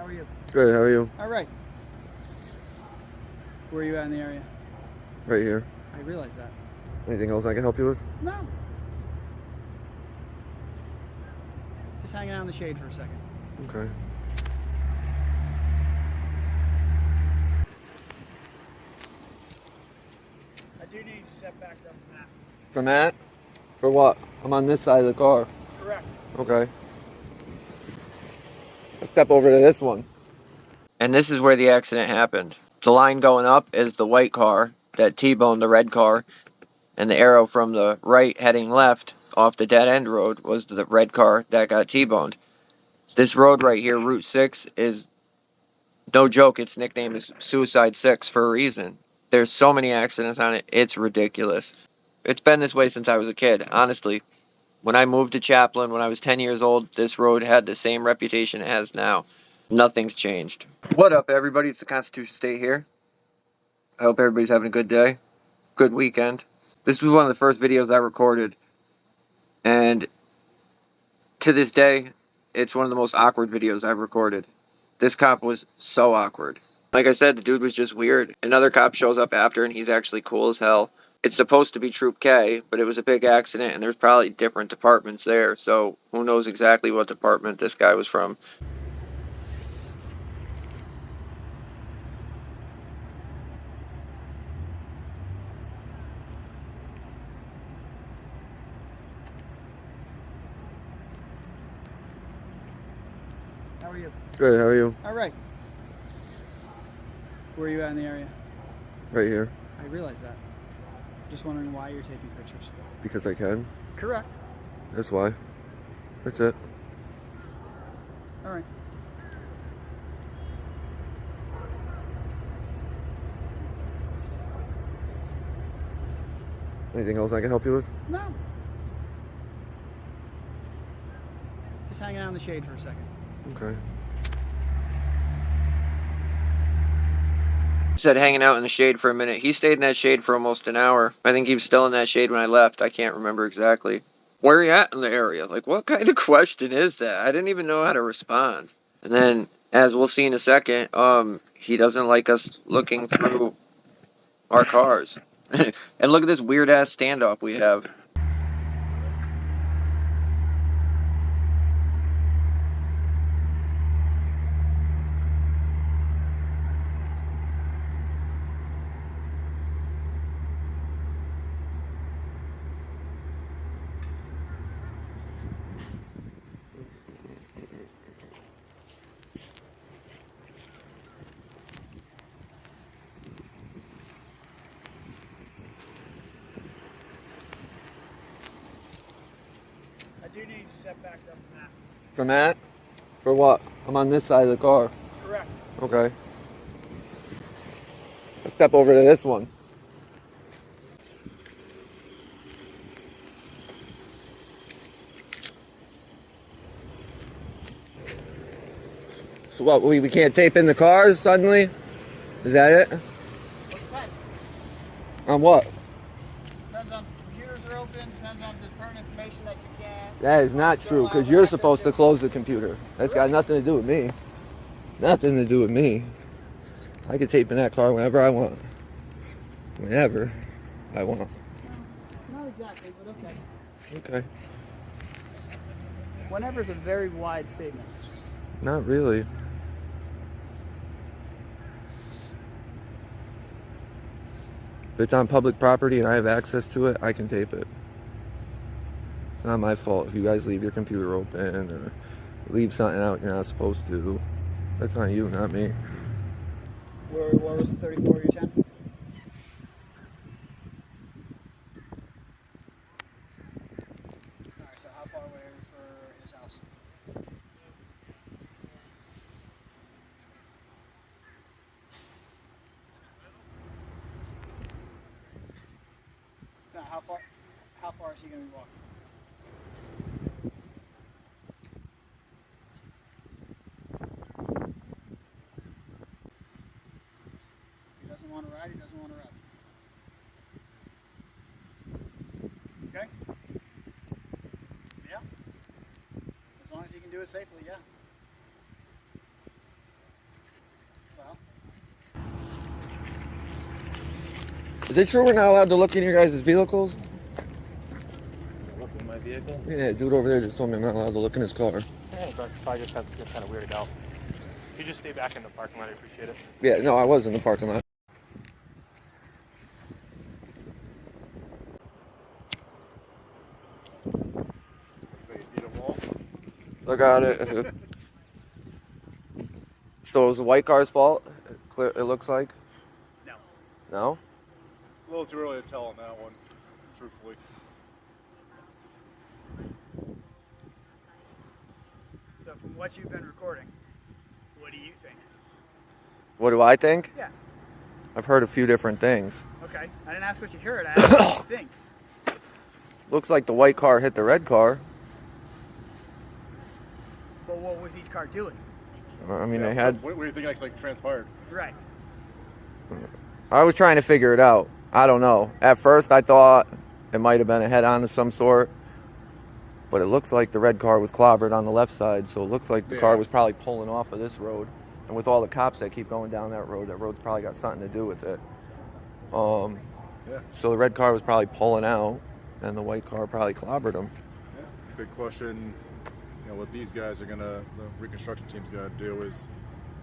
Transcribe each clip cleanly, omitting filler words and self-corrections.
are you? Good, how are you? All right. Where are you at in the area? Right here. I realize that. Anything else I can help you with? No. Just hanging out in the shade for a second. Okay. I do need to step back up from that. From that? For what? I'm on this side of the car. Correct. Okay. Let's step over to this one. And this is where the accident happened. The line going up is the white car that T-boned the red car, and the arrow from the right heading left off the dead end road was the red car that got T-boned. This road right here, Route 6, is no joke. Its nickname is Suicide 6 for a reason. There's so many accidents on it, it's ridiculous. It's been this way since I was a kid, honestly. When I moved to Chaplin when I was 10 years old, this road had the same reputation it has now. Nothing's changed. What up, everybody? It's the Constitution State here. I hope everybody's having a good day. Good weekend. This was one of the first videos I recorded. And to this day, it's one of the most awkward videos I've recorded. This cop was so awkward. Like I said, the dude was just weird. Another cop shows up after and he's actually cool as hell. It's supposed to be Troop K, but it was a big accident and there's probably different departments there. So who knows exactly what department this guy was from. How are you? Good, how are you? All right. Where are you at in the area? Right here. I realize that. Just wondering why you're taking pictures. Because I can. Correct. That's why. That's it. All right. Anything else I can help you with? No. Just hanging out in the shade for a second. Okay. Said hanging out in the shade for a minute. He stayed in that shade for almost an hour. I think he was still in that shade when I left. I can't remember exactly. Where are you at in the area? Like, what kind of question is that? I didn't even know how to respond. And then, as we'll see in a second, he doesn't like us looking through our cars. And look at this weird-ass standoff we have. I do need to step back up from that. From that? For what? I'm on this side of the car. Correct. Okay. Let's step over to this one. So what, we can't tape in the cars suddenly? Is that it? What's the time? On what? Depends on computers are open, depends on there's current information that you can. That is not true, because you're supposed to close the computer. That's got nothing to do with me. Nothing to do with me. I can tape in that car whenever I want. Whenever I want. Not exactly, but okay. Okay. Whenever is a very wide statement. Not really. If it's on public property and I have access to it, I can tape it. It's not my fault if you guys leave your computer open or leave something out you're not supposed to. That's on you, not me. Where was the 34 of your 10? Alright, so how far away are you for his house? No, how far is he going to be walking? If he doesn't want to ride, he doesn't want to ride. Okay? Yeah? As long as he can do it safely, yeah. Is it true we're not allowed to look in your guys' vehicles? Look in my vehicle? Yeah, dude over there just told me I'm not allowed to look in his car. Yeah, but I just that's kind of weirded out. If you just stay back in the parking lot, I appreciate it. Yeah, no, I was in the parking lot. So you beat a wall? Look at it. So it was the white car's fault? It looks like? No. No? A little too early to tell on that one, truthfully. So from what you've been recording, what do you think? What do I think? Yeah. I've heard a few different things. Okay. I didn't ask what you heard. I asked what you think. Looks like the white car hit the red car. But what was each car doing? I mean, Yeah, they had... What do you think actually transpired? Right. I was trying to figure it out. I don't know. At first, I thought it might have been a head-on of some sort. But it looks like the red car was clobbered on the left side. So it looks like the car was probably pulling off of this road. And with all the cops that keep going down that road's probably got something to do with it. Yeah. So the red car was probably pulling out, and the white car probably clobbered him. Yeah. Big question, what these guys are the reconstruction team's gonna do is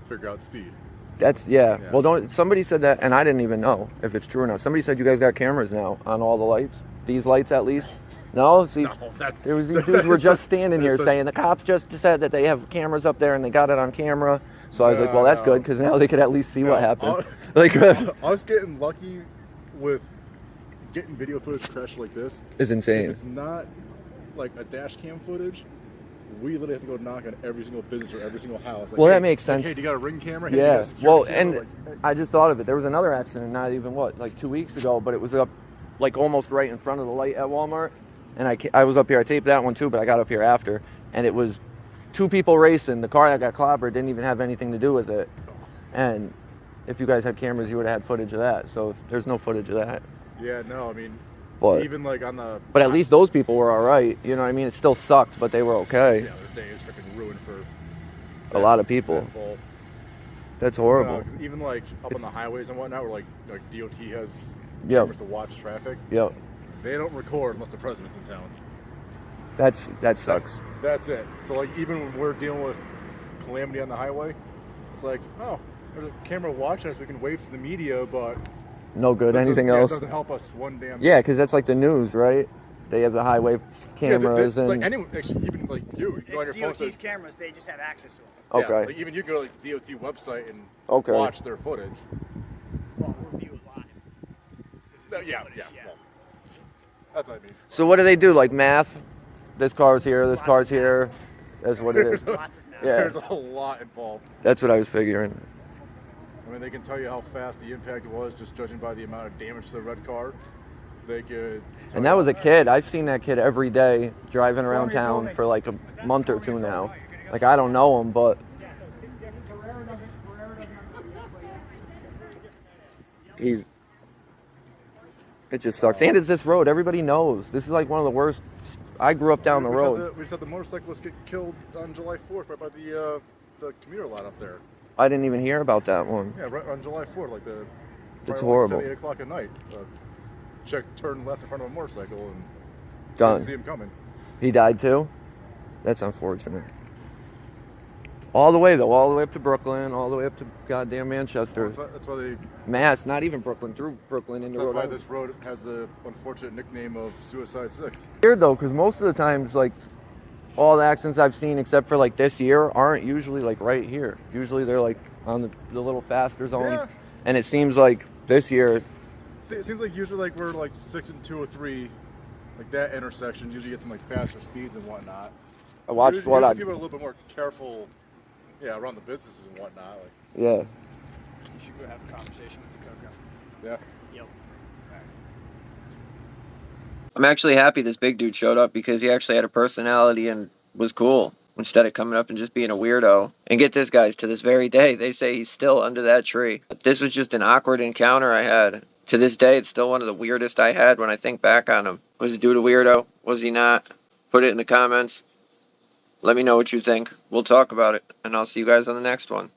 figure out speed. That's, yeah. Well, somebody said that, and I didn't even know if it's true or not. Somebody said you guys got cameras now on all the lights. These lights, at least. No, see, there was these dudes were just standing here saying the cops just said that they have cameras up there and they got it on camera. So I was like, well, that's good because now they could at least see what happened. Us getting lucky with getting video footage crash like this is insane. If it's not like a dash cam footage, we literally have to go knock on every single business or every single house. Like, well, that makes sense. Hey, do you got a Ring camera? Hey, yeah. Well, and camera? I just thought of it. There was another accident, not even like 2 weeks ago, but it was up like almost right in front of the light at Walmart. And I was up here. I taped that one too, but I got up here after, and it was two people racing. The car that got clobbered didn't even have anything to do with it. And if you guys had cameras, you would have had footage of that. So if there's no footage of that. Yeah, no, I mean, but, even like on the... But at least those people were all right. You know what I mean? It still sucked, but they were okay. Yeah, their day is freaking ruined for a lot of people. That's horrible. Even like up on the highways and whatnot, where like DOT has cameras to watch traffic. Yep. They don't record unless the president's in town. That sucks. That's it. So like even when we're dealing with calamity on the highway, it's like, oh, there's a camera watching us. We can wave to the media, but no good. Anything else doesn't help us one damn. Yeah, because that's like the news, right? They have the highway cameras and like anyone, actually, even like you go on your phone. DOT's cameras, they just have access to them. Okay. Yeah, like even you go to like DOT website and watch their footage. Well, we'll view it live. Yeah. Well, that's what I mean. So what do they do? Like math? This car's here. This car's here. That's what it is. Lots of math. Yeah. There's a lot involved. That's what I was figuring. I mean, they can tell you how fast the impact was just judging by the amount of damage to the red car. They could. And that was a kid. I've seen that kid every day driving around town for like a month or two now. Like I don't know him, but it just sucks. And it's this road. Everybody knows. This is like one of the worst. I grew up down the road. We just had the motorcyclist get killed on July 4th right by the commuter lot up there. I didn't even hear about that one. Yeah, right on July 4th, like it's horrible. 7, 8 o'clock at night. Chick turned left in front of a motorcycle and done. Didn't see him coming. He died too? That's unfortunate. All the way though, all the way up to Brooklyn, all the way up to goddamn Manchester. That's why they... Mass, not even Brooklyn, through Brooklyn into Rhode That's Island. why this road has the unfortunate nickname of Suicide 6. Weird though, because most of the times, like, all the accidents I've seen, except for like this year, aren't usually like right here. Usually they're like on the little faster zones. Yeah. And it seems like this year... See, it seems like usually like we're like 6 and 203, like that intersection usually gets some like faster speeds and whatnot. I watched usually, what I... people are a little bit more careful, around the businesses and whatnot. Like, yeah. You should go have a conversation with the Coco. yeah. Yep. I'm actually happy this big dude showed up because he actually had a personality and was cool instead of coming up and just being a weirdo. And get this, guys, to this very day, they say he's still under that tree. This was just an awkward encounter I had. To this day, it's still one of the weirdest I had when I think back on him. Was the dude a weirdo? Was he not? Put it in the comments. Let me know what you think. We'll talk about it, and I'll see you guys on the next one.